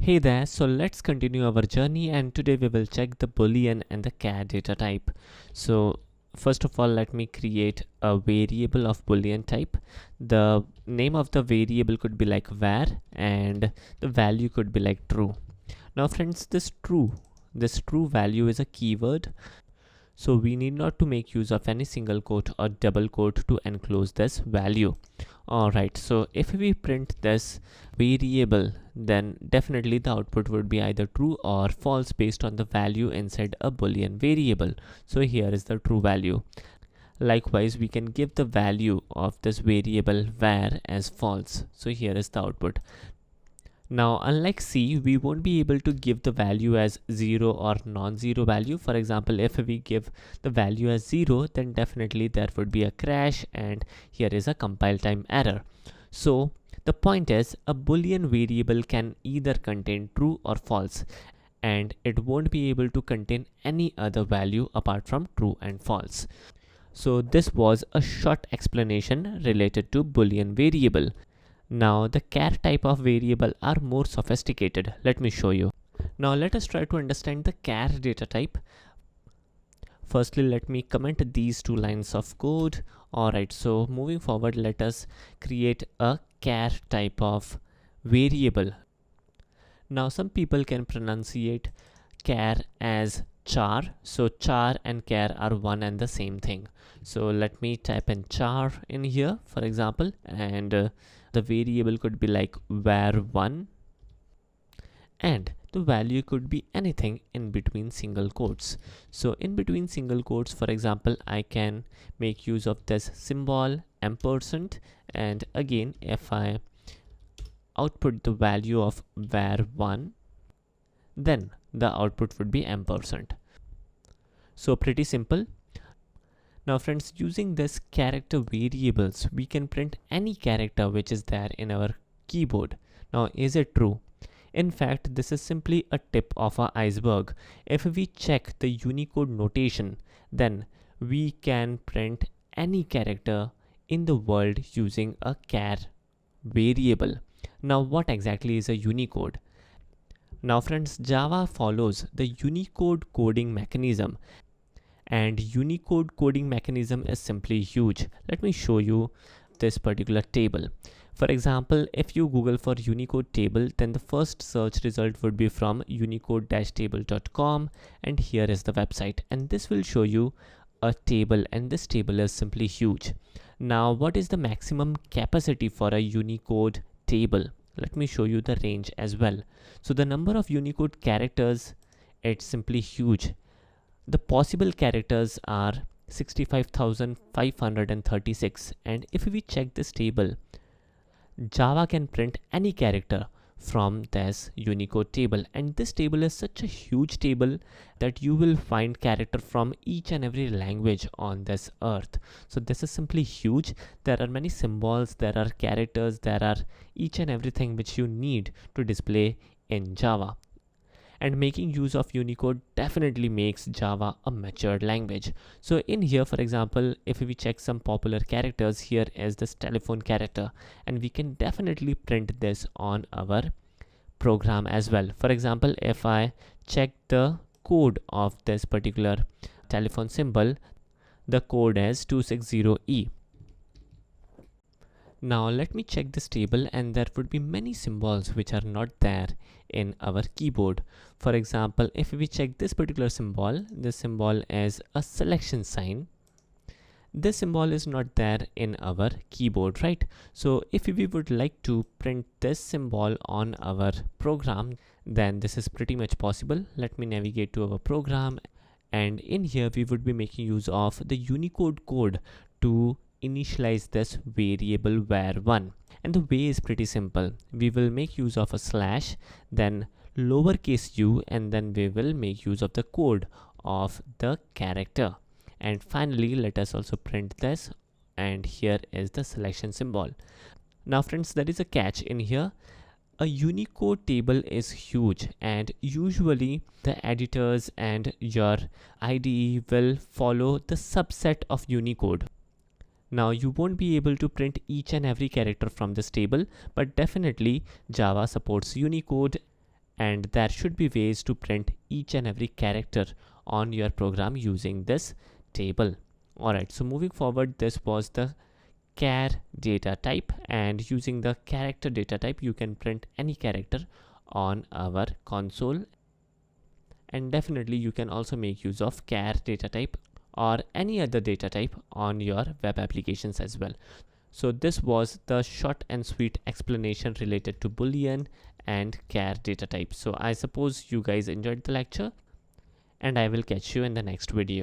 Hey there, so let's continue our journey, and today we will check the boolean and the char data type. So first of all, let me create a variable of boolean type. The name of the variable could be like var and the value could be like true. Now friends, this true value is a keyword, so we need not to make use of any single quote or double quote to enclose this value. Alright, so if we print this variable, then definitely the output would be either true or false based on the value inside a boolean variable. So here is the true value. Likewise, we can give the value of this variable var as false. So here is the output. Now, unlike C, we won't be able to give the value as 0 or non-zero value. For example, if we give the value as 0, then definitely there would be a crash and here is a compile time error. So the point is, a boolean variable can either contain true or false, and it won't be able to contain any other value apart from true and false. So this was a short explanation related to boolean variable. Now the char type of variable are more sophisticated. Let me show you. Now let us try to understand the char data type. Firstly, let me comment these two lines of code. Alright, so moving forward, let us create a char type of variable. Now some people can pronunciate char as char. So char and char are one and the same thing. So let me type in char in here, for example, and the variable could be like var1 and the value could be anything in between single quotes. So in between single quotes, for example, I can make use of this symbol ampersand, and again if I output the value of var1, then the output would be ampersand. So pretty simple. Now friends, using this character variables, we can print any character which is there in our keyboard. Now is it true? In fact, this is simply a tip of our iceberg. If we check the Unicode notation, then we can print any character in the world using a char variable. Now what exactly is a Unicode? Now friends, Java follows the Unicode coding mechanism, and Unicode coding mechanism is simply huge. Let me show you this particular table. For example, if you Google for Unicode table, then the first search result would be from unicode-table.com, and here is the website, and this will show you a table, and this table is simply huge. Now what is the maximum capacity for a Unicode table? Let me show you the range as well. So the number of Unicode characters, it's simply huge. The possible characters are 65,536, and if we check this table, Java can print any character from this Unicode table, and this table is such a huge table that you will find character from each and every language on this earth. So this is simply huge. There are many symbols, there are characters, there are each and everything which you need to display in Java. And making use of Unicode definitely makes Java a matured language. So in here, for example, if we check some popular characters, here is this telephone character, and we can definitely print this on our program as well. For example, if I check the code of this particular telephone symbol, the code is 260E. Now let me check this table, and there would be many symbols which are not there in our keyboard. For example, if we check this particular symbol, this symbol is a selection sign. This symbol is not there in our keyboard, right? So if we would like to print this symbol on our program, then this is pretty much possible. Let me navigate to our program, and in here we would be making use of the Unicode code to initialize this variable var1, and the way is pretty simple. We will make use of a slash, then lowercase u, and then we will make use of the code of the character, and finally let us also print this, and here is the selection symbol. Now friends, there is a catch in here. A Unicode table is huge, and usually the editors and your IDE will follow the subset of Unicode. Now you won't be able to print each and every character from this table, but definitely Java supports Unicode, and there should be ways to print each and every character on your program using this table. Alright, so moving forward, this was the char data type, and using the character data type you can print any character on our console. And definitely you can also make use of char data type or any other data type on your web applications as well. So this was the short and sweet explanation related to boolean and char data type. So I suppose you guys enjoyed the lecture, and I will catch you in the next video.